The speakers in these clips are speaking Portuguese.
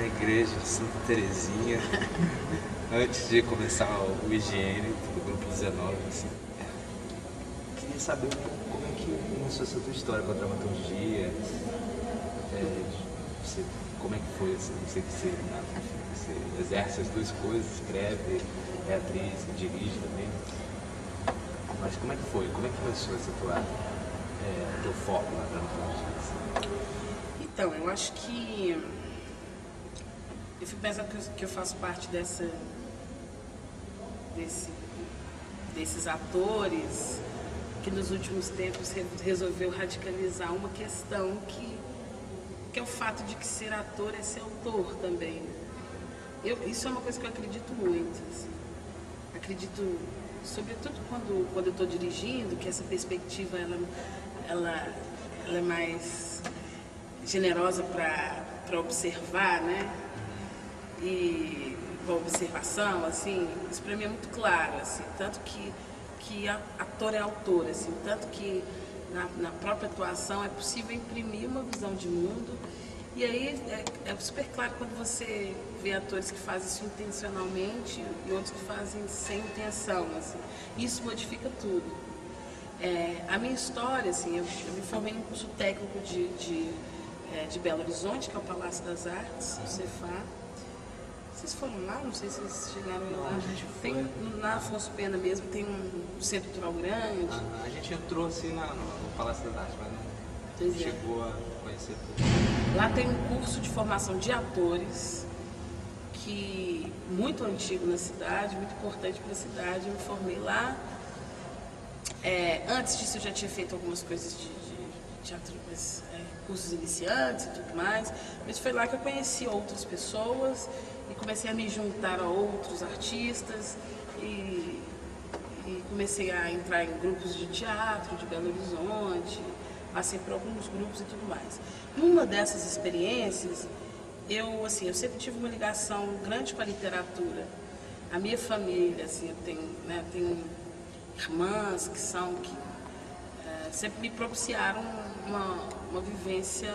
na igreja de Santa Terezinha, antes de começar o Higiene, do grupo 19, assim. Queria saber um pouco como é que começou essa tua história com a dramaturgia, como é que foi, assim, não sei que você exerce as duas coisas, escreve, é atriz, dirige também, mas como é que foi, como é que começou essa teu foco na dramaturgia? Assim? Então, eu acho que eu fico pensando que eu faço parte desses atores que nos últimos tempos resolveu radicalizar uma questão que é o fato de que ser ator é ser autor também. Isso é uma coisa que eu acredito muito. Assim. Acredito, sobretudo quando eu estou dirigindo, que essa perspectiva ela é mais generosa para observar, né? E a observação, assim, isso para mim é muito claro, assim, tanto que ator é autor, assim, tanto que na própria atuação é possível imprimir uma visão de mundo. E aí é super claro quando você vê atores que fazem isso intencionalmente e outros que fazem sem intenção, assim. Isso modifica tudo. A minha história, assim, eu me formei num curso técnico de Belo Horizonte, que é o Palácio das Artes, o Cefar. Vocês foram lá? Não sei se vocês chegaram lá. A gente foi. Na Afonso Pena mesmo tem um centro cultural grande. A gente entrou assim no Palácio das Artes, mas não chegou a conhecer tudo. Lá tem um curso de formação de atores que muito antigo na cidade, muito importante para a cidade. Eu me formei lá. Antes disso eu já tinha feito algumas coisas de teatro, cursos iniciantes e tudo mais, mas foi lá que eu conheci outras pessoas e comecei a me juntar a outros artistas e comecei a entrar em grupos de teatro de Belo Horizonte, passei por alguns grupos e tudo mais. Numa dessas experiências, eu sempre tive uma ligação grande com a literatura. A minha família, assim, eu tenho irmãs que sempre me propiciaram uma vivência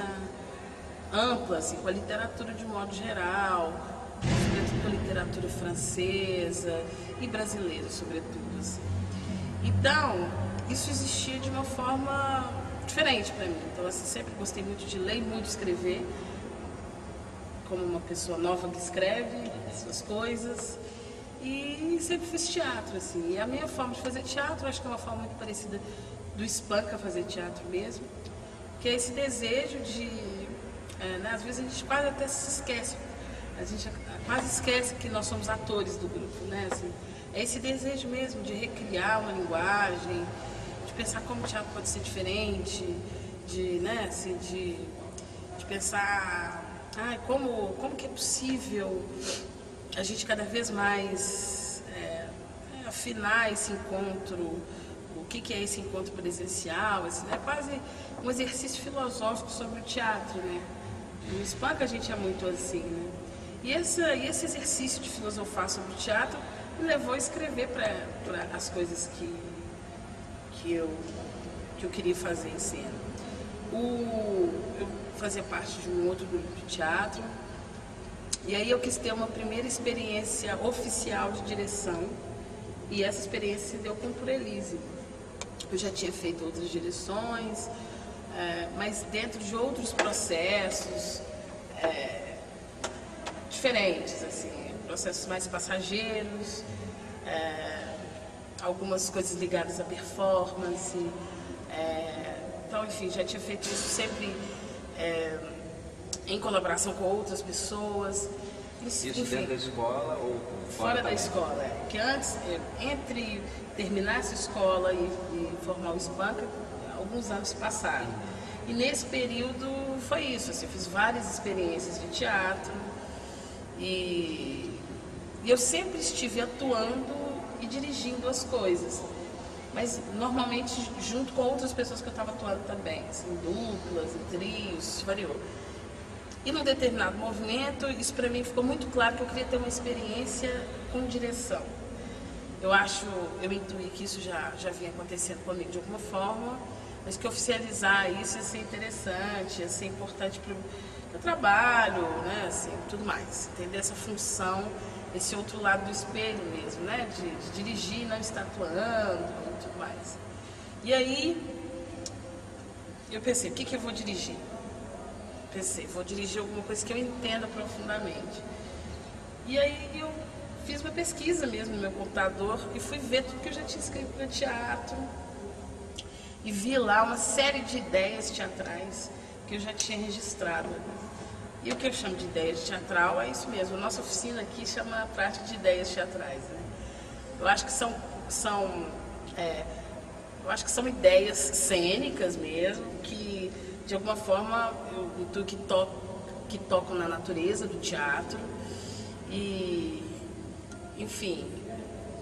ampla, assim, com a literatura de modo geral, sobretudo com a literatura francesa e brasileira, sobretudo. Assim. Então, isso existia de uma forma diferente para mim. Então, assim, sempre gostei muito de ler e muito escrever, como uma pessoa nova que escreve suas coisas. E sempre fiz teatro, assim. E a minha forma de fazer teatro, acho que é uma forma muito parecida do Espanca fazer teatro mesmo, que é esse desejo de... às vezes a gente quase até se esquece, a gente quase esquece que nós somos atores do grupo, né? Assim, é esse desejo mesmo de recriar uma linguagem, de pensar como o teatro pode ser diferente, de pensar como que é possível a gente cada vez mais afinar esse encontro, o que é esse encontro presencial, assim, é quase um exercício filosófico sobre o teatro, né? No Espanca a gente é muito assim, né? E esse exercício de filosofar sobre o teatro me levou a escrever para as coisas que eu queria fazer em cena. Eu fazia parte de um outro grupo de teatro, e aí eu quis ter uma primeira experiência oficial de direção, e essa experiência se deu com o Por Elise. Eu já tinha feito outras direções, mas dentro de outros processos diferentes, assim, processos mais passageiros, algumas coisas ligadas à performance. Então, enfim, já tinha feito isso sempre em colaboração com outras pessoas. Isso dentro da escola ou fora da escola? Porque antes, entre terminar essa escola e formar o Espanca, alguns anos passaram. E nesse período foi isso, assim, eu fiz várias experiências de teatro e eu sempre estive atuando e dirigindo as coisas, mas normalmente junto com outras pessoas que eu estava atuando também, assim, duplas, trios, variou. E num determinado movimento, isso para mim ficou muito claro que eu queria ter uma experiência com direção. Eu intuí que isso já vinha acontecendo comigo de alguma forma, mas que oficializar isso ia ser interessante, ia ser importante para o trabalho, né, assim, tudo mais. Entender essa função, esse outro lado do espelho mesmo, né, de dirigir, não estar atuando e tudo mais. E aí, eu pensei, o que eu vou dirigir? Pensei, vou dirigir alguma coisa que eu entenda profundamente. E aí eu fiz uma pesquisa mesmo no meu computador e fui ver tudo que eu já tinha escrito para teatro. E vi lá uma série de ideias teatrais que eu já tinha registrado. E o que eu chamo de ideias teatral é isso mesmo. A nossa oficina aqui chama a prática de ideias teatrais, né? Eu acho que são ideias cênicas mesmo, que de alguma forma que tocam na natureza do teatro. E, enfim,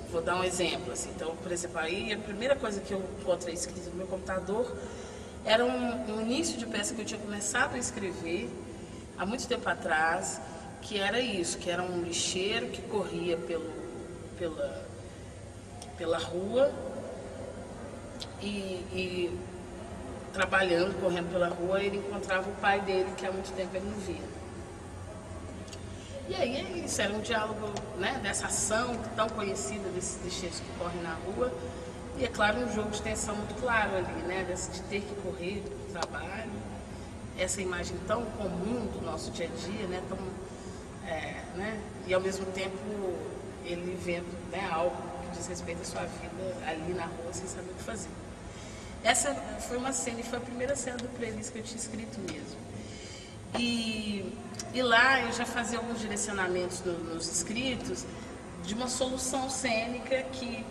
vou dar um exemplo. Assim. Então, por exemplo, aí a primeira coisa que eu encontrei escrita no meu computador era um início de peça que eu tinha começado a escrever há muito tempo atrás, que era isso, que era um lixeiro que corria pela rua e trabalhando, correndo pela rua, ele encontrava o pai dele, que há muito tempo ele não via. E aí isso era um diálogo, né, dessa ação tão conhecida desses lixeiros que correm na rua. E é claro, um jogo de tensão muito claro ali, né, de ter que correr para o trabalho. Essa imagem tão comum do nosso dia a dia, né, né, e ao mesmo tempo ele vendo, né, algo que diz respeito à sua vida ali na rua sem saber o que fazer. Essa foi uma cena, e foi a primeira cena do playlist que eu tinha escrito mesmo. E lá eu já fazia alguns direcionamentos nos escritos de uma solução cênica de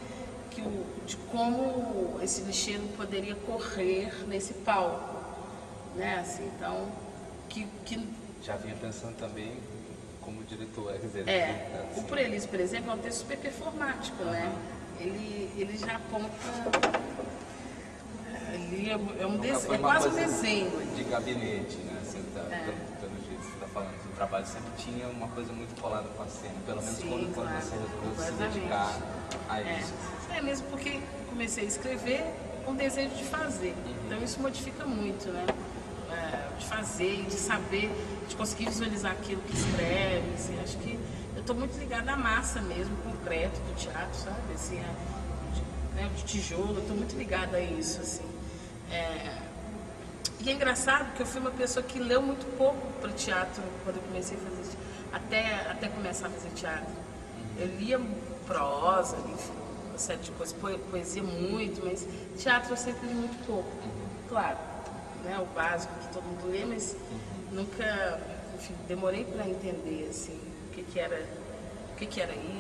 como esse lixeiro poderia correr nesse palco, né? Assim, então, Já vinha pensando também como diretor, quer dizer... assim. O Purelis, por exemplo, é um texto super performático, né? Ele já aponta... É quase um desenho. De gabinete, né? Assim, pelo jeito que você está falando, o trabalho sempre tinha uma coisa muito colada com a cena, pelo menos quando você resolveu se dedicar a isso. Mesmo porque eu comecei a escrever com desejo de fazer. Então isso modifica muito, né? De fazer, de saber, de conseguir visualizar aquilo que escreve. Assim, acho que eu estou muito ligada à massa mesmo, concreto do teatro, sabe? Assim, de tijolo, eu estou muito ligada a isso, assim. E é engraçado que eu fui uma pessoa que leu muito pouco para teatro quando eu comecei a fazer até começar a fazer teatro. Eu lia prosa, enfim, uma série de coisas, poesia muito, mas teatro eu sempre li muito pouco. Claro, né, o básico que todo mundo lê, mas nunca, enfim, demorei para entender assim, o que era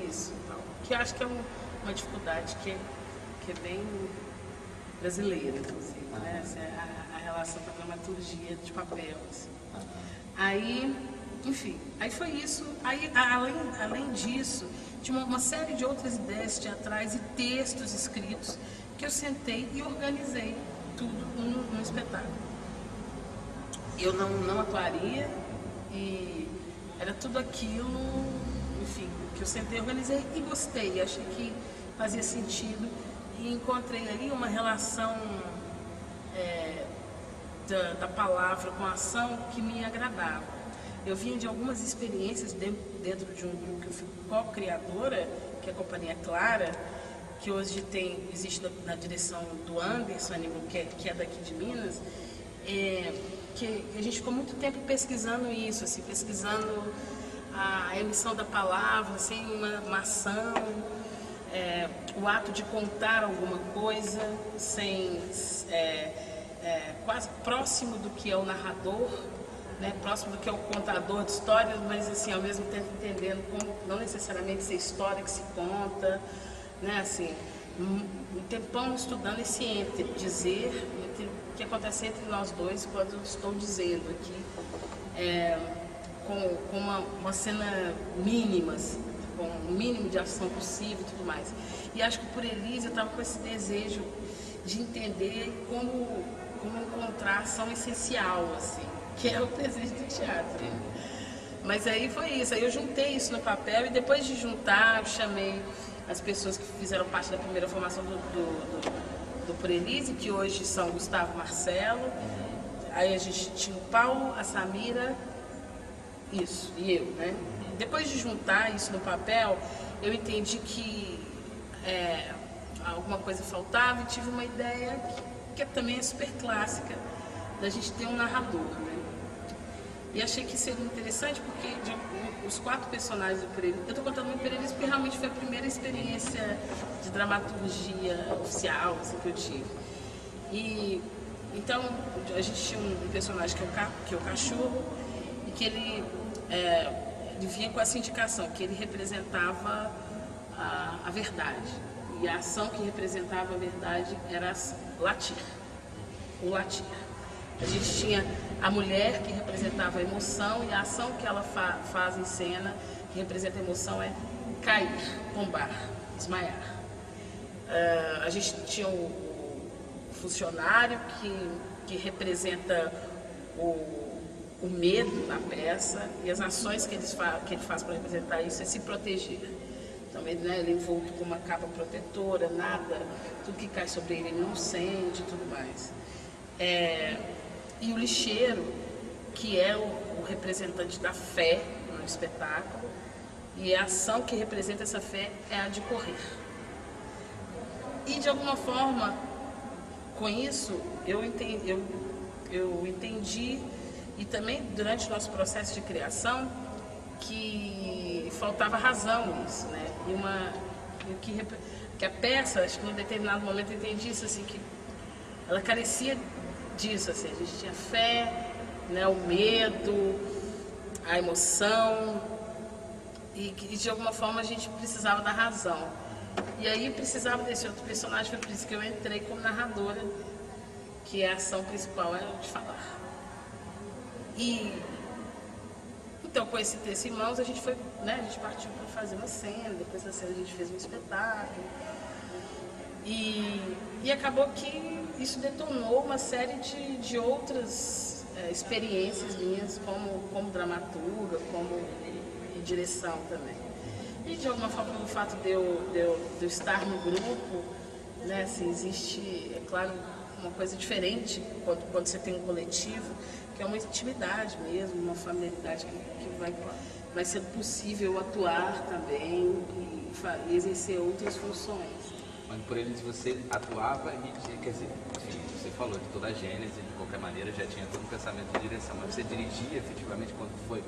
isso e tal. Que eu acho que é uma dificuldade que é bem brasileira, inclusive, né? Essa é a relação com a dramaturgia de papel, assim. Aí, enfim, aí foi isso. Aí, além disso, tinha uma série de outras ideias teatrais e textos escritos que eu sentei e organizei tudo num espetáculo. Eu não atuaria e era tudo aquilo, enfim, que eu sentei, organizei e gostei. Achei que fazia sentido. E encontrei ali uma relação da palavra com a ação que me agradava. Eu vinha de algumas experiências dentro de um grupo que eu fui co-criadora, que é a Companhia Clara, que hoje existe na direção do Anderson, que é daqui de Minas, que a gente ficou muito tempo pesquisando isso, assim, pesquisando a emissão da palavra, assim, uma ação, o ato de contar alguma coisa, quase próximo do que é o narrador, né, próximo do que é o contador de histórias, mas assim, ao mesmo tempo entendendo como não necessariamente ser história que se conta, né, assim, um tempão estudando esse entre o que acontece entre nós dois quando eu estou dizendo aqui, com uma cena mínima, assim, com o mínimo de ação possível e tudo mais. E acho que por Elise eu estava com esse desejo de entender como encontrar ação essencial, assim, que é o desejo do teatro. Mas aí foi isso, aí eu juntei isso no papel e depois de juntar eu chamei as pessoas que fizeram parte da primeira formação do Por Elise, que hoje são Gustavo, Marcelo. Aí a gente tinha o Paulo, a Samira, isso, e eu, né? Depois de juntar isso no papel, eu entendi que alguma coisa faltava e tive uma ideia que também é super clássica, da gente ter um narrador, né? E achei que seria interessante porque os 4 personagens do Por Elise, eu estou contando muito Por Elise porque realmente foi a primeira experiência de dramaturgia oficial assim, que eu tive. E então a gente tinha um personagem que é o cachorro e que ele vinha com essa indicação que ele representava a verdade. E a ação que representava a verdade era latir, o latir. A gente tinha a mulher que representava a emoção e a ação que ela faz em cena, que representa a emoção, é cair, tombar, desmaiar. A gente tinha o funcionário que representa o medo na peça e as ações que ele faz para representar isso é se proteger. Então ele é envolto com uma capa protetora, nada, tudo que cai sobre ele não sente e tudo mais. E o lixeiro, que é o representante da fé no espetáculo, e a ação que representa essa fé é a de correr. E de alguma forma, com isso, eu entendi, e também durante o nosso processo de criação, que faltava razão nisso, né? Que a peça, acho que num determinado momento eu entendi isso, assim, que ela carecia disso, assim, a gente tinha fé, né, o medo, a emoção, e de alguma forma a gente precisava da razão. E aí precisava desse outro personagem, foi por isso que eu entrei como narradora, que a ação principal era de falar. E então com esse texto em mãos a gente foi, né, a gente partiu para fazer uma cena, depois da cena a gente fez um espetáculo. E acabou que isso detonou uma série de outras experiências minhas como dramaturga, como em direção também. E de alguma forma o fato de eu estar no grupo, né, assim, existe, é claro, uma coisa diferente quando você tem um coletivo, que é uma intimidade mesmo, uma familiaridade que vai sendo possível atuar também e exercer outras funções. Mas por eles você atuava e, quer dizer, enfim, você falou de toda a gênese, de qualquer maneira já tinha todo um pensamento de direção, mas você dirigia efetivamente quando foi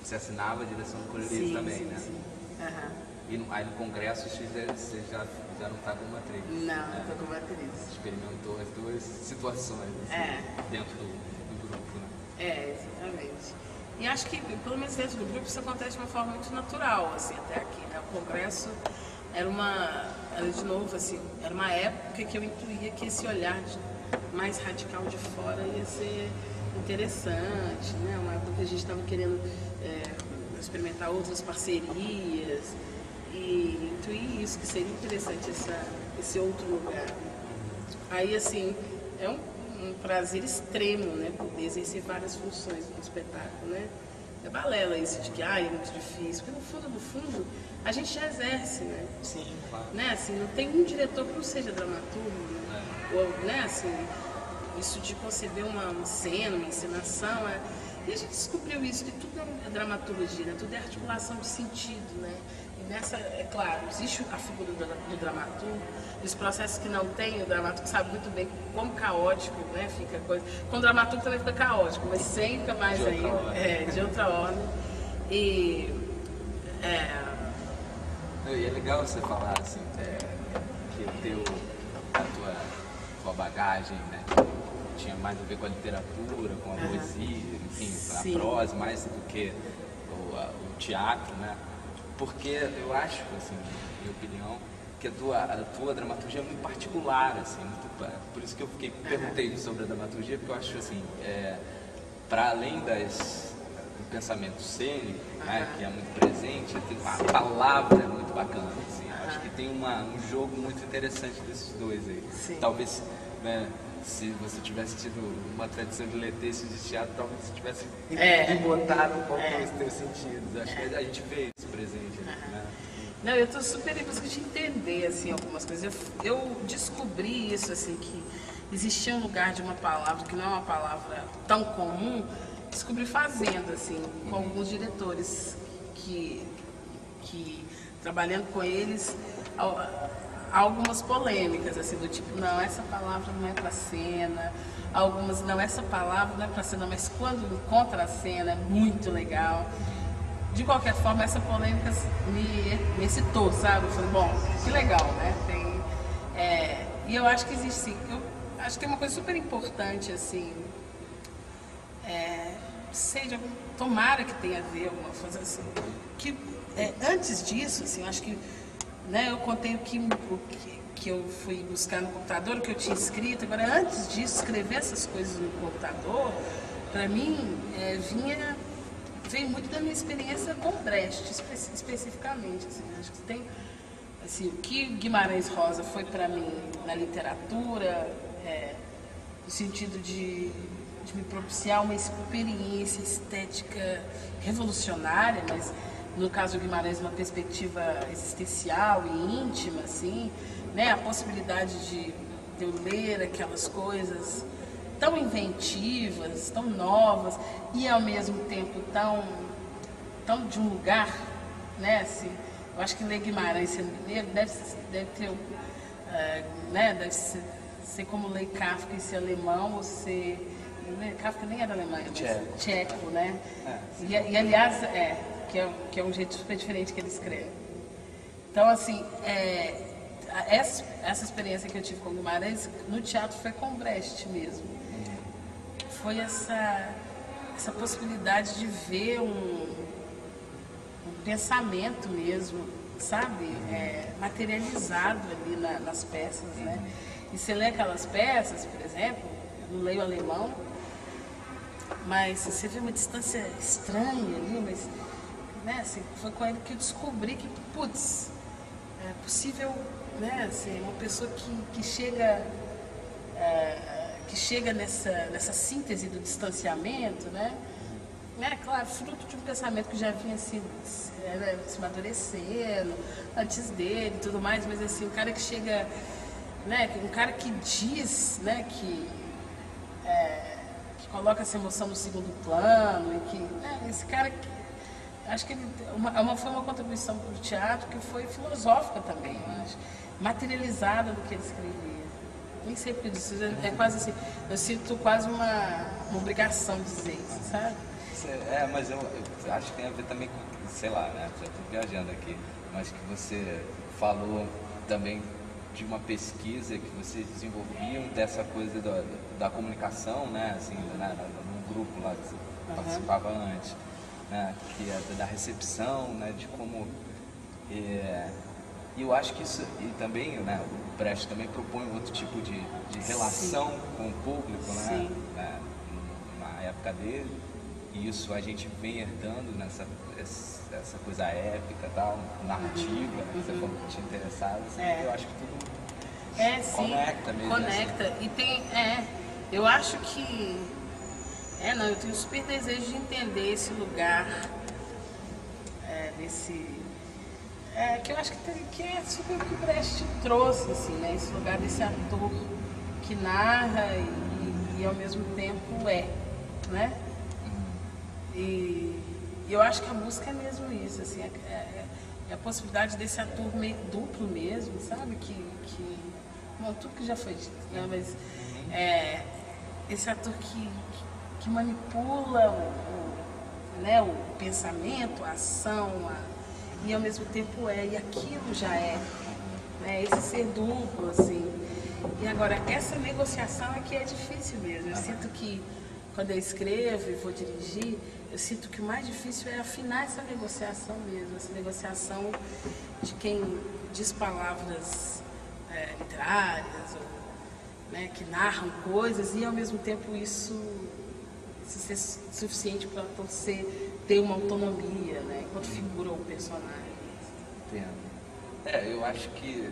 você assinava a direção do Por Elise também, né? Sim. Uhum. E aí no congresso você já não está como atriz. Não, não estou como atriz. Experimentou as duas situações assim, dentro do grupo, né? Exatamente. E acho que, pelo menos dentro do grupo, isso acontece de uma forma muito natural, assim, até aqui, né? O congresso era de novo, assim, era uma época que eu intuía que esse olhar mais radical de fora ia ser interessante, né? Uma época que a gente estava querendo experimentar outras parcerias e intuir isso, que seria interessante esse outro lugar. Aí, assim, é um prazer extremo, né? Poder exercer várias funções no espetáculo, né? É balela isso de que é muito difícil, porque no fundo, a gente já exerce, né? Sim, claro. Né? Assim, não tem um diretor que não seja dramaturgo, né? Ou, né? Assim, isso de conceber uma cena, uma encenação, e a gente descobriu isso, que tudo é dramaturgia, né? Tudo é articulação de sentido, né? E nessa, é claro, existe a figura do dramaturgo, os processos que não tem, o dramaturgo sabe muito bem como caótico, né? Fica a coisa. Com o dramaturgo também fica caótico, mas sempre mais ainda, de outra ordem. E é legal você falar assim, que a tua bagagem, né? Tinha mais a ver com a literatura, com a poesia, enfim, Sim. a prosa, mais do que o teatro, né? Porque eu acho, assim, na minha opinião, que a tua dramaturgia é muito particular, assim, por isso que eu perguntei sobre a dramaturgia, porque eu acho, assim, para além do pensamento cênico, né, que é muito presente, a palavra é muito bacana, assim, acho que tem um jogo muito interessante desses dois aí. Sim. Talvez, né, se você tivesse tido uma tradição de letências de teatro, talvez você tivesse botado um pouco os teus sentidos. Acho que a gente vê isso presente, né? Não, eu estou super em busca de entender, assim, algumas coisas. Eu descobri isso, assim, que existia um lugar de uma palavra que não é uma palavra tão comum, descobri fazendo, assim, com alguns diretores que trabalhando com eles, há algumas polêmicas, assim, do tipo, não, essa palavra não é para cena, algumas, não, essa palavra não é para cena, mas quando encontra a cena é muito legal. De qualquer forma, essa polêmica me excitou, sabe? Eu falei, bom, que legal, né? E eu acho que existe, sim, eu acho que tem uma coisa super importante, assim, tomara que tenha a ver alguma coisa assim, que antes disso, assim, eu acho que, né, eu contei o que eu fui buscar no computador, o que eu tinha escrito. Agora, antes disso, escrever essas coisas no computador, para mim, veio muito da minha experiência com Brecht, especificamente. Assim, acho que tem, assim, o que Guimarães Rosa foi para mim na literatura, no sentido de me propiciar uma experiência estética revolucionária, mas no caso do Guimarães uma perspectiva existencial e íntima, assim, né? A possibilidade de eu ler aquelas coisas tão inventivas, tão novas e ao mesmo tempo tão de um lugar, né? Assim, eu acho que ler Guimarães sendo mineiro deve ter, né? Deve ser como ler Kafka e ser alemão ou ser... Kafka nem era alemão, mas tcheco, né? E aliás, que é um jeito super diferente que ele escreve. Então, assim, essa experiência que eu tive com Guimarães no teatro foi com Brecht mesmo. Foi essa possibilidade de ver um pensamento mesmo, sabe? Materializado ali nas peças, né? E você lê aquelas peças, por exemplo, eu não leio alemão, mas você vê uma distância estranha ali, mas, né, assim, foi com ele que eu descobri que, putz, é possível, né, assim, uma pessoa que chega nessa síntese do distanciamento, né, claro, fruto de um pensamento que já vinha se amadurecendo antes dele e tudo mais, mas assim, um cara que chega, né, um cara que diz, né, que coloca essa emoção no segundo plano, e que, esse cara que, acho que ele, foi uma contribuição para o teatro que foi filosófica também, eu acho, materializada do que ele escrevia. Nem sei porque isso é quase assim, eu sinto quase uma obrigação de dizer isso, sabe? Mas eu acho que tem a ver também com, sei lá, né, já estou viajando aqui, mas que você falou também de uma pesquisa que vocês desenvolviam dessa coisa da comunicação, né, assim, num grupo lá que você participava antes, né, que é da recepção, né, de como... E eu acho que isso, e também, né, o Brecht também propõe outro tipo de relação Sim. com o público, né, na época dele, e isso a gente vem herdando essa coisa épica, tal, narrativa, né, que você falou que te interessava, assim, eu acho que tudo conecta mesmo. Conecta, assim. E tem, eu acho que, eu tenho super desejo de entender esse lugar, que eu acho que é super o que o Brecht trouxe, assim, né, esse lugar desse ator que narra e ao mesmo tempo né? E eu acho que a música é mesmo isso, assim, é a possibilidade desse ator meio duplo mesmo, sabe? Bom, tudo que já foi dito, né? Mas esse ator que manipula o pensamento, a ação, e ao mesmo tempo e aquilo já né? Esse ser duplo, assim. E agora, essa negociação é que é difícil mesmo. Eu sinto que quando eu escrevo e vou dirigir, eu sinto que o mais difícil é afinar essa negociação mesmo, essa negociação de quem diz palavras literárias, ou, né, que narram coisas, e ao mesmo tempo isso ser suficiente para você ter uma autonomia, né, enquanto figura ou personagem. Entendo. Eu acho que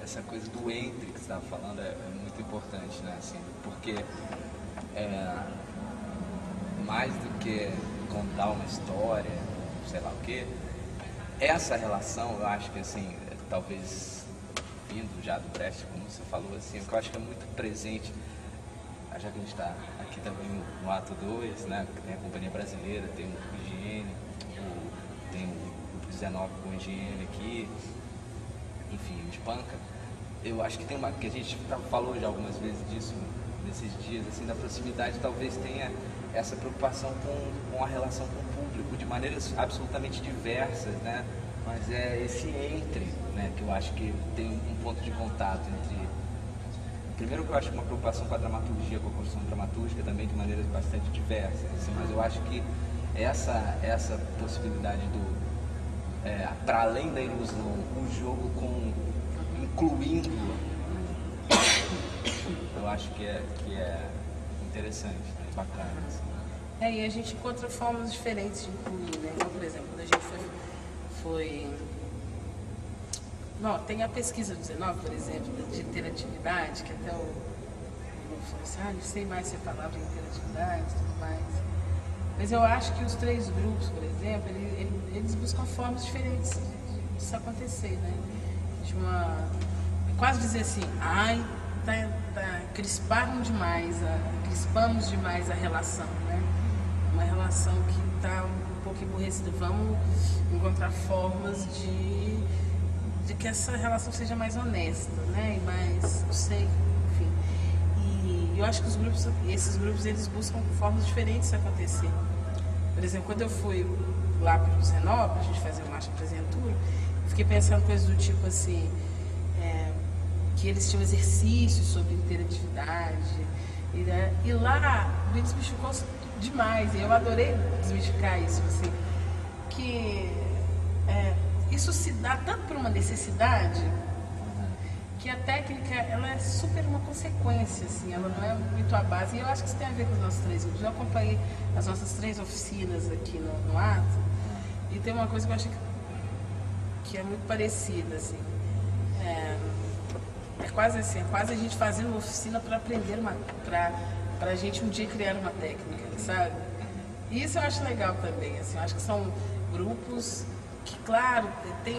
essa coisa do entre que você estava falando é muito importante, né, assim, porque mais do que contar uma história, sei lá o quê, essa relação, eu acho que assim, talvez vindo já do Brecht, como você falou, assim, que eu acho que é muito presente, já que a gente está aqui também no ato 2, né, tem a Companhia Brasileira, tem o Grupo Higiene, tem o Grupo 19 com Higiene aqui, enfim, o Espanca. Eu acho que tem uma, que a gente falou já algumas vezes disso nesses dias, assim, da proximidade, talvez tenha essa preocupação com a relação com o público, de maneiras absolutamente diversas, né? Mas é esse entre, né, que eu acho que tem um ponto de contato entre... Primeiro que eu acho uma preocupação com a dramaturgia, com a construção dramatúrgica também de maneiras bastante diversas, assim, mas eu acho que essa possibilidade do... para além da ilusão, o jogo incluindo, eu acho que é interessante, né? Bacana. Assim. E a gente encontra formas diferentes de incluir, né? Então, por exemplo, quando a gente foi... Não, tem a pesquisa do 19, por exemplo, de interatividade, que até o falou assim, não sei mais se é palavra interatividade e tudo mais. Mas eu acho que os 3 grupos, por exemplo, eles buscam formas diferentes disso acontecer, né? De uma... Quase dizer assim, crispamos demais a relação, né? Uma relação que está um pouco emburrecida. Vamos encontrar formas de que essa relação seja mais honesta, né? E mais, eu sei, enfim. E eu acho que esses grupos, eles buscam formas diferentes de acontecer. Por exemplo, quando eu fui lá para o Zenó, para a gente fazer o Marcha Apresentura, eu fiquei pensando coisas do tipo assim, que eles tinham exercícios sobre interatividade, e lá me desmistificou demais, e eu adorei desmistificar isso, assim, que isso se dá tanto por uma necessidade, que a técnica, ela é super uma consequência, assim, ela não é muito a base, e eu acho que isso tem a ver com os nossos 3 grupos. Eu acompanhei as nossas 3 oficinas aqui no ato, e tem uma coisa que eu acho que é muito parecida, assim, é quase assim, a gente fazendo uma oficina para aprender, para a gente um dia criar uma técnica, sabe? E isso eu acho legal também, assim, eu acho que são grupos que, claro, tem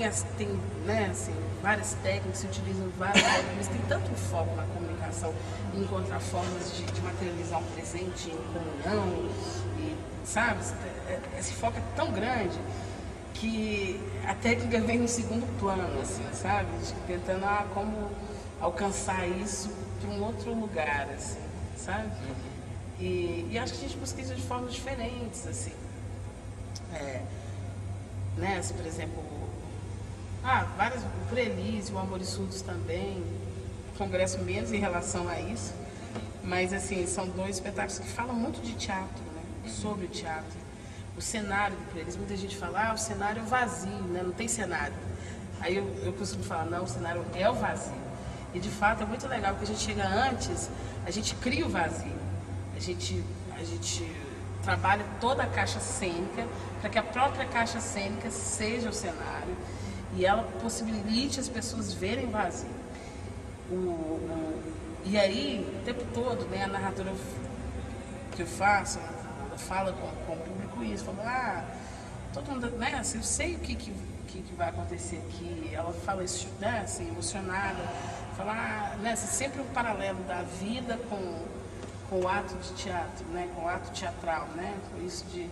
né, assim, várias técnicas, se utilizam várias técnicas, mas tem tanto foco na comunicação, em encontrar formas de materializar um presente em comunhão, e, sabe? Esse foco é tão grande que a técnica vem no segundo plano, assim, sabe? Tentando como alcançar isso para um outro lugar, assim, sabe? E acho que a gente busca isso de formas diferentes, assim. Né? Por exemplo, o Prelis, o Amor e Surdos também, o Congresso menos em relação a isso, mas assim, são 2 espetáculos que falam muito de teatro, né? Sobre o teatro. O cenário do Prelis, muita gente fala, o cenário é vazio, né? Não tem cenário. Aí eu costumo falar, não, o cenário é o vazio. E de fato é muito legal, porque a gente chega antes, a gente cria o vazio. A gente trabalha toda a caixa cênica para que a própria caixa cênica seja o cenário e ela possibilite as pessoas verem vazio. E aí, o tempo todo, né, a narradora que eu faço, ela fala com o público isso, fala, todo mundo, né, assim, eu sei o que vai acontecer aqui. Ela fala isso, né, assim, emocionada, fala, né, assim, sempre um paralelo da vida com o ato de teatro, né, com o ato teatral, né, com isso de...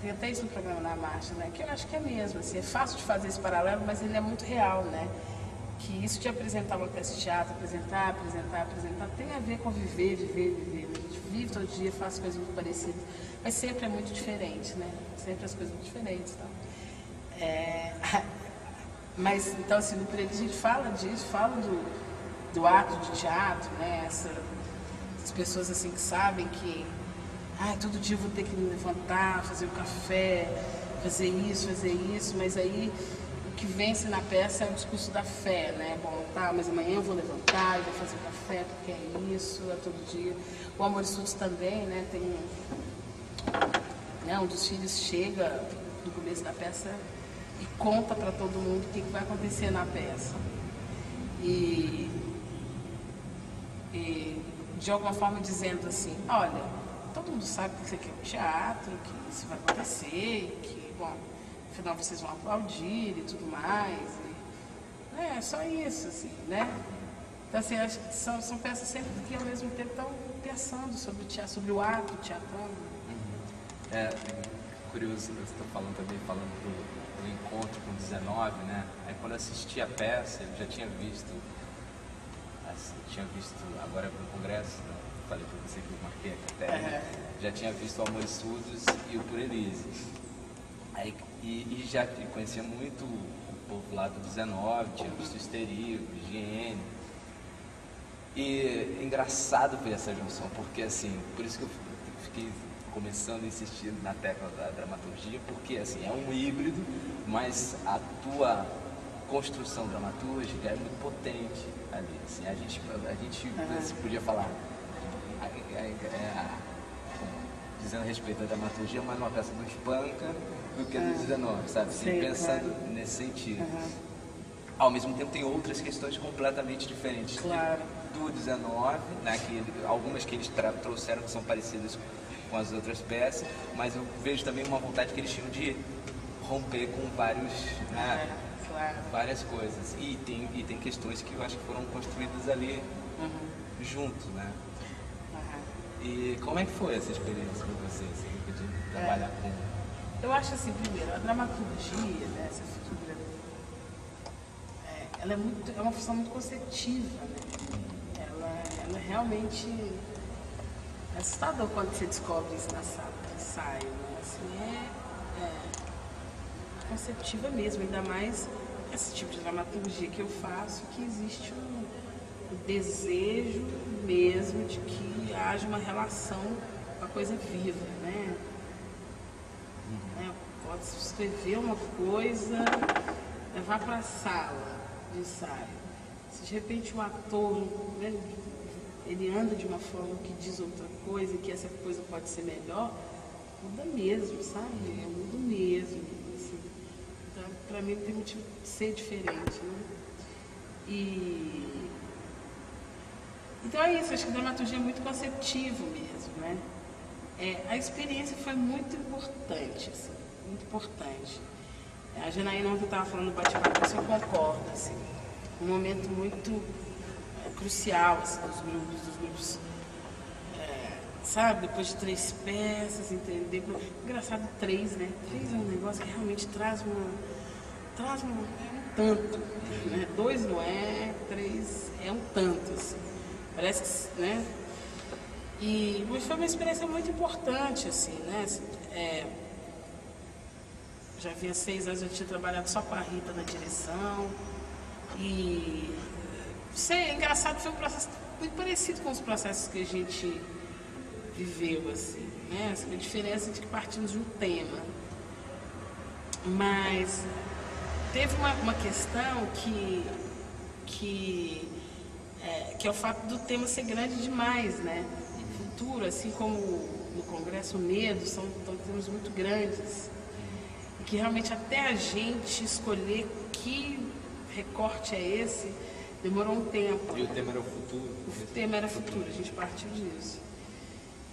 tem até isso no programa na marcha, né, que eu acho que é mesmo, assim, é fácil de fazer esse paralelo, mas ele é muito real, né, que isso de apresentar uma peça de teatro, apresentar, tem a ver com viver, né? A gente vive todo dia, faz coisas muito parecidas, mas sempre é muito diferente, né, sempre as coisas muito diferentes, então. Mas, então, assim, no Prelis a gente fala disso, fala do ato de teatro, né, essas pessoas, assim, que sabem que, todo dia eu vou ter que me levantar, fazer o café, fazer isso, mas aí o que vence na peça é o discurso da fé, né, bom, mas amanhã eu vou levantar, eu vou fazer o café, porque é isso, é todo dia. O Amor e Surdos também, né, tem um dos filhos chega no começo da peça e conta para todo mundo o que vai acontecer na peça. E de alguma forma dizendo assim, olha, todo mundo sabe que isso aqui é um teatro, que isso vai acontecer, que, bom, afinal vocês vão aplaudir e tudo mais. E, é só isso, assim, né? Então, assim, são peças sempre que ao mesmo tempo estão pensando sobre o teatro, sobre o ato teatral. É curioso, você está falando também, do encontro com 19, né? Aí quando eu assisti a peça, eu já tinha visto, agora no congresso, né? Falei para você que eu marquei aqui até, já tinha visto o Amores Surdos e o Por Elise. Aí, e já conhecia muito o povo lá do 19, tinha visto Histeria, Higiene. E engraçado ver essa junção, porque assim, por isso que eu fiquei começando a insistir na tecla da dramaturgia, porque assim, é um híbrido, mas a tua construção dramatúrgica é muito potente ali. Assim, a gente assim, podia falar, dizendo a respeito da dramaturgia, mais uma peça do Espanca do que do 19, sabe? Assim, pensando nesse sentido. Ao mesmo tempo tem outras questões completamente diferentes do 19, né, algumas que eles trouxeram que são parecidas com as outras peças, mas eu vejo também uma vontade que eles tinham de romper com várias coisas. E tem questões que eu acho que foram construídas ali juntos, né? E como é que foi essa experiência para você, assim, de trabalhar com... Eu acho assim, primeiro, a dramaturgia, né, essa figura, ela é uma função muito conceptiva, né? Ela realmente é assustador quando você descobre isso na sala de ensaio, né? Assim, é conceptiva mesmo, ainda mais esse tipo de dramaturgia que eu faço, que existe um desejo mesmo de que haja uma relação com a coisa viva, né? Pode escrever uma coisa, levar para a sala de ensaio. Se de repente o ator, né, ele anda de uma forma que diz outra coisa e que essa coisa pode ser melhor, muda mesmo, sabe? Muda mesmo. Assim. Então, para mim não tem motivo de ser diferente, né? Então é isso, acho que a dramaturgia é muito conceptivo mesmo, né? A experiência foi muito importante, assim, muito importante. A Janaína ontem estava falando do bate-papo, eu concordo, assim, um momento muito crucial, assim, dos grupos, sabe? Depois de 3 peças, entender. Engraçado, 3, né? 3 é um negócio que realmente traz um tanto, né? 2 não é, 3 é um tanto, assim. Parece que, né? Mas foi uma experiência muito importante, assim, né? Já havia 6 anos, eu tinha trabalhado só com a Rita na direção. E é engraçado, foi um processo muito parecido com os processos que a gente viveu, assim, né? A diferença de que partimos de um tema. Mas teve uma questão que é o fato do tema ser grande demais, né? Futuro, assim como no Congresso o Medo, são temas muito grandes. E que realmente até a gente escolher que recorte é esse, demorou um tempo. E o tema era o futuro? O tema era futuro, a gente partiu disso.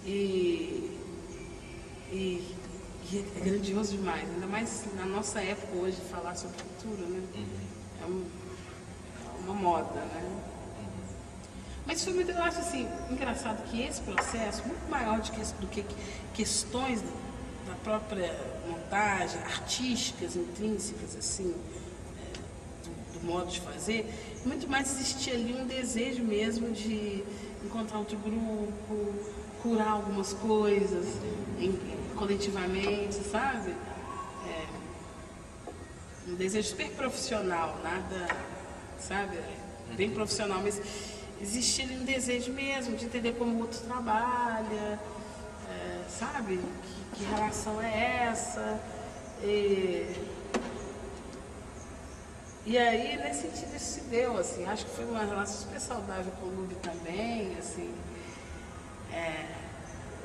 E é grandioso demais, ainda mais na nossa época hoje, falar sobre futuro, né? É uma moda, né? Mas foi muito, eu acho assim, engraçado que esse processo, muito maior do que questões da própria montagem, artísticas, intrínsecas, assim, do modo de fazer, muito mais existia ali um desejo mesmo de encontrar outro grupo, curar algumas coisas coletivamente, sabe? Um desejo super profissional, nada, sabe? Bem profissional, mas existia ali um desejo mesmo de entender como o outro trabalha, sabe? Que relação é essa? E aí, nesse sentido, isso se deu, assim, acho que foi uma relação super saudável com o Lube também, assim,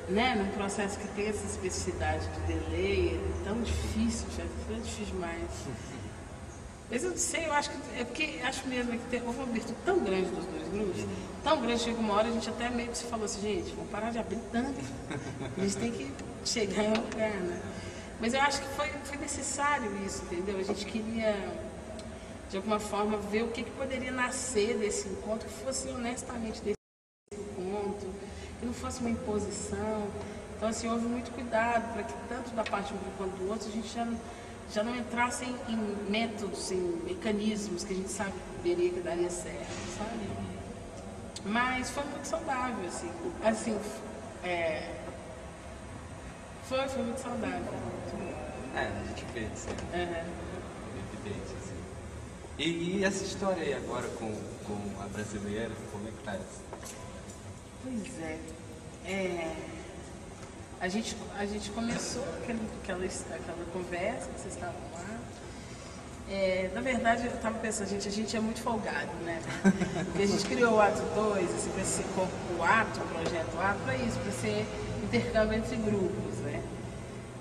né, num processo que tem essa especificidade de delay, é tão difícil, foi difícil demais. Mas eu não sei, eu acho que é porque acho mesmo que houve uma abertura tão grande dos 2 grupos, tão grande, chega uma hora a gente até meio que se falou assim, gente, vamos parar de abrir tanto, a gente tem que chegar em um lugar, né? Mas eu acho que foi necessário isso, entendeu? A gente queria, de alguma forma, ver o que poderia nascer desse encontro, que fosse honestamente desse encontro, que não fosse uma imposição. Então, assim, houve muito cuidado para que, tanto da parte de um grupo quanto do outro, a gente já não entrasse em métodos, em mecanismos que a gente saberia que daria certo, sabe? Mas foi muito saudável, assim. Foi muito saudável. A gente vê, assim. Evidente, assim. E essa história aí agora com a brasileira, como é que tá essa? Pois é. A gente começou aquela conversa, que vocês estavam lá. Na verdade, eu estava pensando, a gente é muito folgado, né? Porque a gente criou o Ato 2, assim, para esse o projeto Ato, para isso, para ser intercâmbio entre grupos, né?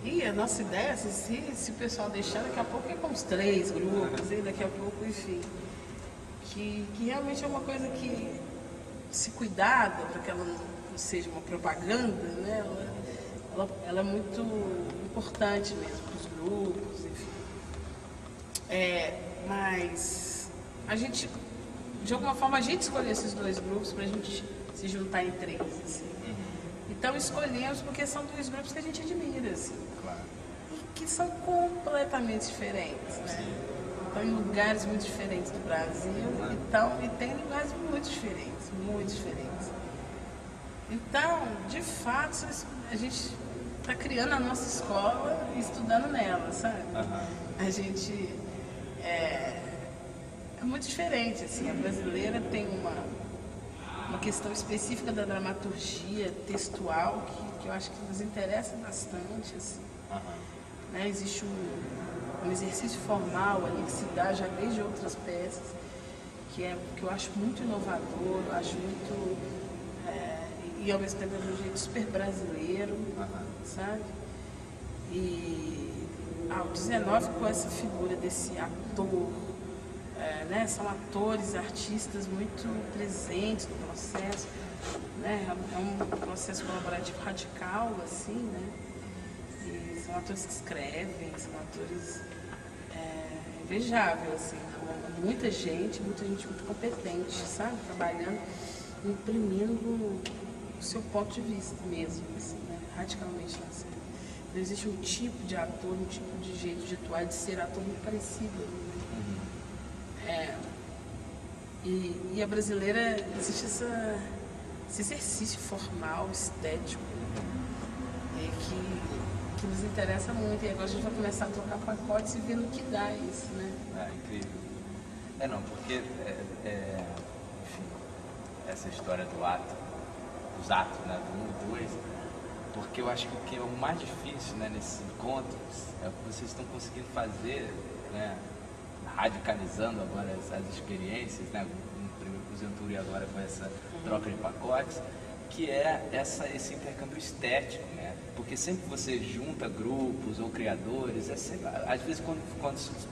E a nossa ideia, assim, se o pessoal deixar, daqui a pouco é com uns 3 grupos, e daqui a pouco, enfim. Que realmente é uma coisa que, se cuidada, para que ela não seja uma propaganda, né? Ela é muito importante mesmo para os grupos, enfim. Mas a gente, de alguma forma, a gente escolheu esses 2 grupos para a gente se juntar em 3, assim. Então escolhemos porque são 2 grupos que a gente admira, assim. Claro. E que são completamente diferentes, né? Estão em lugares muito diferentes do Brasil e tem lugares muito diferentes, muito diferentes. Então, de fato, a gente está criando a nossa escola e estudando nela, sabe? A gente é muito diferente, assim. A brasileira tem uma questão específica da dramaturgia textual que eu acho que nos interessa bastante, assim. Né? Existe um exercício formal ali que se dá já desde outras peças, que eu acho muito inovador, eu acho muito... e ao mesmo tempo é de um jeito super brasileiro, sabe? E o 19 com essa figura desse ator, né? São atores, artistas muito presentes no processo, né? É um processo colaborativo radical, assim, né? E são atores que escrevem, são atores invejáveis, assim, muita gente muito competente, sabe? Trabalhando, imprimindo o seu ponto de vista mesmo, assim, né? Radicalmente na cena. Não existe um tipo de ator, um tipo de jeito de atuar, de ser ator muito parecido. E a brasileira, existe esse exercício formal, estético, que nos interessa muito. E agora a gente vai começar a trocar pacotes e ver no que dá isso, né? Incrível. Não, porque, enfim, essa história dos atos, né, do 1 e 2, porque eu acho que o que é o mais difícil, né, nesses encontros é o que vocês estão conseguindo fazer, né, radicalizando agora as experiências, né, primeiro com o Zentur e agora com essa troca de pacotes, que é esse intercâmbio estético, né? Porque sempre que você junta grupos ou criadores, às vezes quando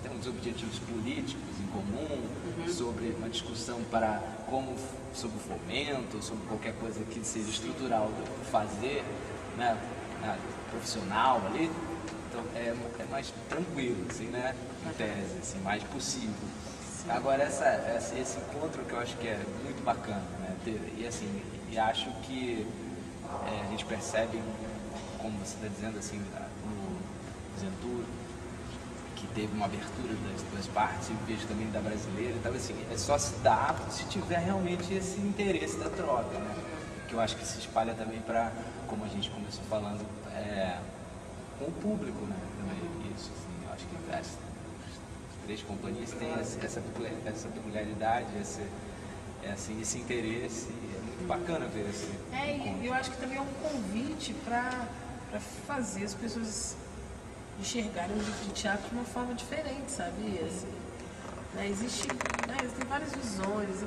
tem uns objetivos políticos em comum, sobre uma discussão sobre o fomento, sobre qualquer coisa que seja estrutural do fazer, né, profissional ali, então é mais tranquilo, assim, né, em tese, assim, mais possível. Sim. Agora esse encontro que eu acho que é muito bacana, né, e acho que a gente percebe, como você está dizendo, assim, no Zentur, que teve uma abertura das 2 partes, e eu vejo também da brasileira, então assim, é só se dar se tiver realmente esse interesse da troca, né? Que eu acho que se espalha também para, como a gente começou falando, com o público, né? Também isso, assim, eu acho que as 3 companhias têm essa peculiaridade, esse interesse, é muito bacana ver esse encontro. E eu acho que também é um convite para fazer as pessoas enxergarem o livro de teatro de uma forma diferente, sabe? Assim, né? Existem várias visões.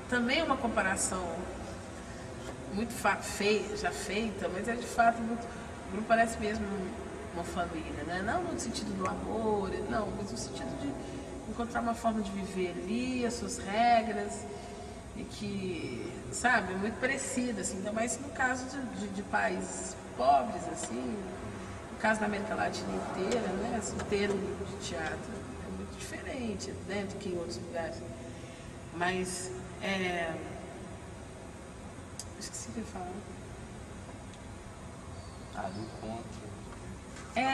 Também é uma comparação muito já feita, mas é de fato muito... O grupo parece mesmo uma família, né? Não no sentido do amor, não, mas no sentido de encontrar uma forma de viver ali, as suas regras, e que, sabe, é muito parecida, assim, ainda mais no caso de países pobres, assim, no caso da América Latina inteira, né, assim, ter um grupo de teatro é muito diferente, né, do que em outros lugares. Mas, esqueci o que eu ia falar. Do encontro.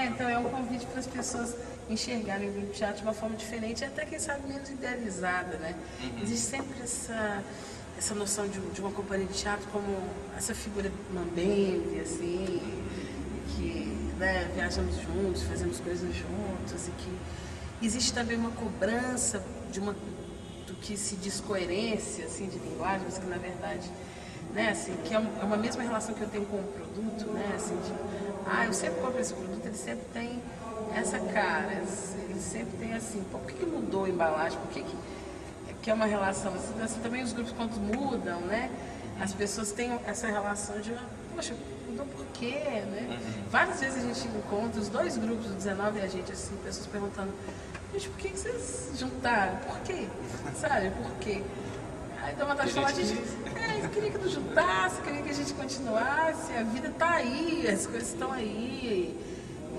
Então é um convite para as pessoas enxergarem o grupo de teatro de uma forma diferente e até, quem sabe, menos idealizada, né? Existe sempre essa noção de uma companhia de teatro como essa figura mambembe, assim, que, né, viajamos juntos, fazemos coisas juntos, e que existe também uma cobrança do que se diz coerência, assim, de linguagem, mas que, na verdade, né, assim, que é uma mesma relação que eu tenho com o produto, né, assim, eu sempre compro esse produto, ele sempre tem essa cara, ele sempre tem assim, por que mudou a embalagem, por que é uma relação assim, também os grupos quando mudam, né, as pessoas têm essa relação de, poxa, mudou por quê, né? Várias vezes a gente encontra os dois grupos, o 19 e a gente, assim, pessoas perguntando, gente, por que vocês juntaram? Por quê? Sabe, por quê? Aí dá vontade de falar, gente, eu queria que não juntasse, queria que a gente continuasse, a vida está aí, as coisas estão aí,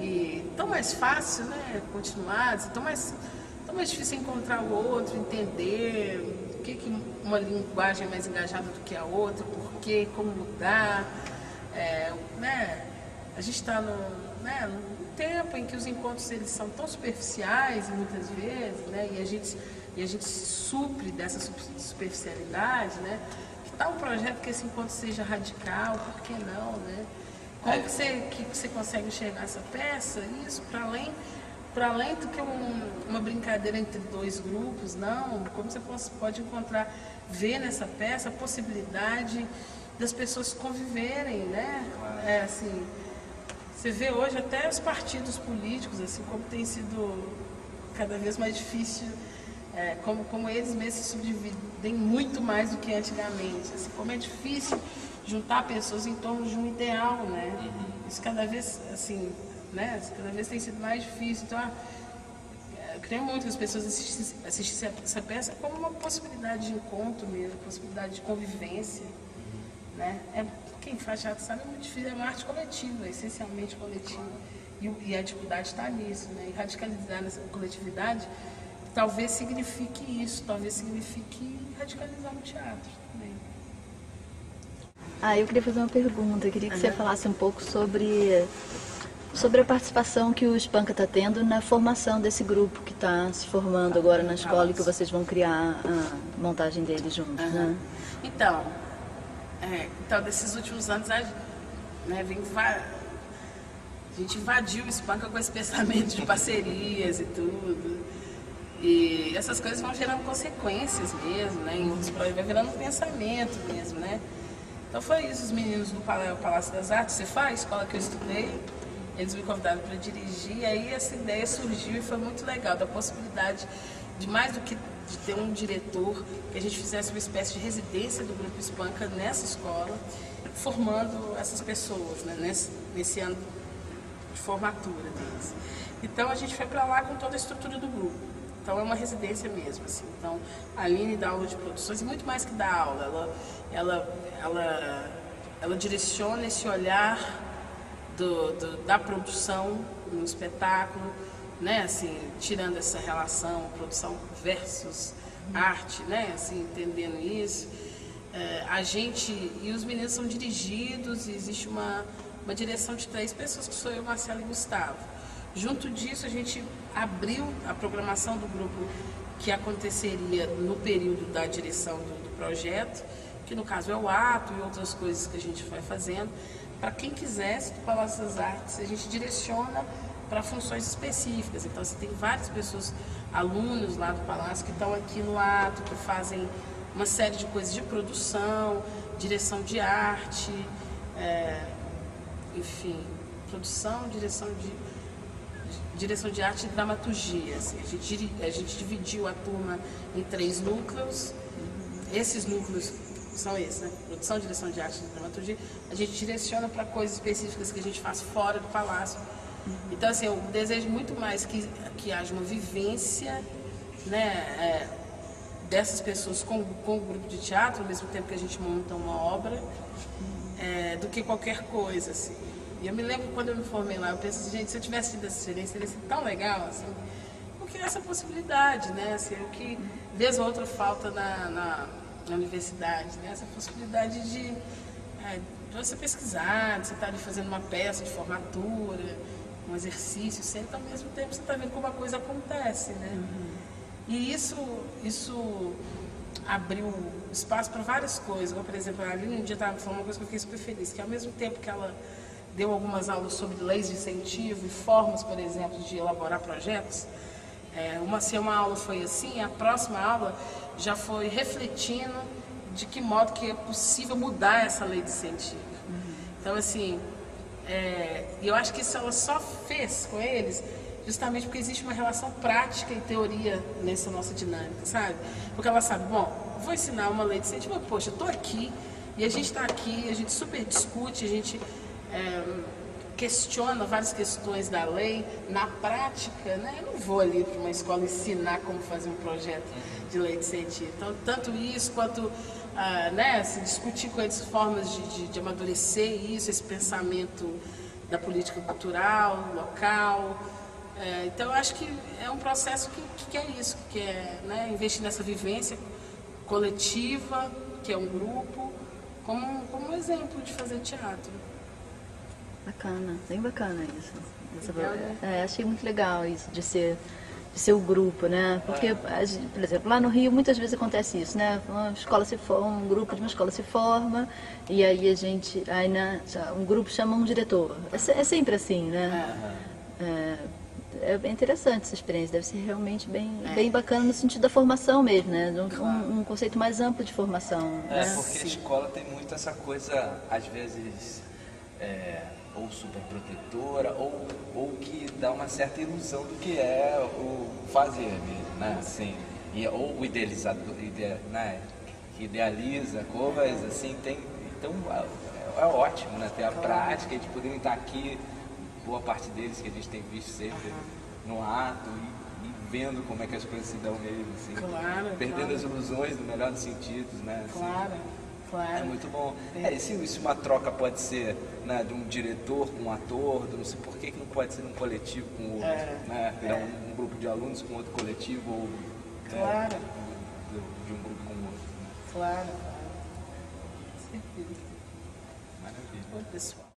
e tão mais fácil, né, continuar, tão mais difícil encontrar o outro, entender o que uma linguagem é mais engajada do que a outra, por quê, como mudar, né, a gente está num tempo em que os encontros eles são tão superficiais muitas vezes, né, e a gente se supre dessa superficialidade, né? Que tal um projeto que esse encontro seja radical, por que não, né? Como que você consegue enxergar essa peça? Isso, para além do que uma brincadeira entre dois grupos, não. Como você pode ver nessa peça a possibilidade das pessoas conviverem, né? Assim, você vê hoje até os partidos políticos, assim, como tem sido cada vez mais difícil, como eles mesmos se subdividem muito mais do que antigamente, assim, como é difícil juntar pessoas em torno de um ideal, né? Isso cada vez, assim, né? Cada vez tem sido mais difícil. Então, eu creio muito que as pessoas assistissem essa peça como uma possibilidade de encontro mesmo, possibilidade de convivência, né? Quem faz teatro sabe, é muito difícil, é uma arte coletiva, essencialmente coletiva, e a dificuldade está nisso, né? E radicalizar nessa coletividade talvez signifique isso, talvez signifique radicalizar o teatro também. Eu queria fazer uma pergunta, eu queria que você falasse um pouco sobre a participação que o Espanca está tendo na formação desse grupo que está se formando agora na escola e que vocês vão criar a montagem dele juntos, né? Então, desses últimos anos, né, a gente invadiu o Espanca com esse pensamento de parcerias e tudo. E essas coisas vão gerando consequências mesmo, né? Em outros projetos, vai virando um pensamento mesmo, né? Então foi isso, os meninos do Palácio das Artes, a escola que eu estudei, eles me convidaram para dirigir, e aí essa ideia surgiu e foi muito legal, da possibilidade de mais do que de ter um diretor, que a gente fizesse uma espécie de residência do Grupo Espanca nessa escola, formando essas pessoas, né? Nesse ano de formatura deles. Então a gente foi para lá com toda a estrutura do grupo. Então é uma residência mesmo, assim. Então a Aline dá aula de produções e muito mais que dá aula. Ela direciona esse olhar da produção no espetáculo, né? Assim, tirando essa relação produção versus arte, né? Assim, entendendo isso. A gente e os meninos são dirigidos e existe uma direção de 3 pessoas, que sou eu, Marcelo e Gustavo. Junto disso, a gente abriu a programação do grupo que aconteceria no período da direção do projeto, que no caso é o ato e outras coisas que a gente vai fazendo. Para quem quisesse do Palácio das Artes, a gente direciona para funções específicas. Então, você tem várias pessoas, alunos lá do Palácio, que estão aqui no ato, que fazem uma série de coisas de produção, direção de arte, enfim, produção, direção de arte e dramaturgia. Assim. A gente dividiu a turma em 3 núcleos. Esses núcleos são esses, né? Produção, direção de arte e dramaturgia. A gente direciona para coisas específicas que a gente faz fora do palácio. Então, assim, eu desejo muito mais que haja uma vivência, né, dessas pessoas com o grupo de teatro, ao mesmo tempo que a gente monta uma obra, do que qualquer coisa, assim. E eu me lembro quando eu me formei lá, eu pensei, gente, se eu tivesse tido essa experiência, teria sido tão legal, assim, porque essa possibilidade, né, assim, o que vez ou outra falta na universidade, né, essa possibilidade de você pesquisar, de você estar ali fazendo uma peça de formatura, um exercício, sempre ao mesmo tempo você está vendo como a coisa acontece, né? E isso abriu espaço para várias coisas. Como, por exemplo, ali um dia estava falando uma coisa que eu fiquei super feliz, que ao mesmo tempo que ela deu algumas aulas sobre leis de incentivo e formas, por exemplo, de elaborar projetos, uma aula foi assim, a próxima aula já foi refletindo de que modo que é possível mudar essa lei de incentivo. Então, assim, eu acho que isso ela só fez com eles justamente porque existe uma relação prática e teoria nessa nossa dinâmica, sabe? Porque ela sabe, bom, vou ensinar uma lei de incentivo, mas, poxa, eu estou aqui, e a gente está aqui, a gente super discute, a gente questiona várias questões da lei. Na prática, né, eu não vou ali para uma escola ensinar como fazer um projeto de lei de incentivo. Então, tanto isso quanto se discutir com eles formas de amadurecer isso, esse pensamento da política cultural, local. Então, eu acho que é um processo que é isso, que é, né, investir nessa vivência coletiva, que é um grupo, como um exemplo de fazer teatro. Bacana, bem bacana isso. Achei muito legal isso de ser o grupo, né? Porque, por exemplo, lá no Rio muitas vezes acontece isso, né? Uma escola se forma, um grupo de uma escola se forma e aí um grupo chama um diretor. É sempre assim, né? É bem interessante essa experiência, deve ser realmente bem bacana no sentido da formação mesmo, né? Um conceito mais amplo de formação. Né? Porque a escola tem muito essa coisa, às vezes, ou super protetora, ou que dá uma certa ilusão do que é o fazer mesmo, né? Assim, ou o idealizador, né? Que idealiza coisas, assim, então é ótimo, né? Ter a prática, de poderem estar aqui, boa parte deles que a gente tem visto sempre no ato e vendo como é que as coisas se dão mesmo, assim, perdendo as ilusões no melhor dos sentidos, né? Assim, Claro. É muito bom. Se uma troca pode ser, né, de um diretor com um ator, não sei por que não pode ser um coletivo com outro, né? Um grupo de alunos com outro coletivo, ou de um grupo com outro. Né? Claro. Maravilha. Oi, pessoal.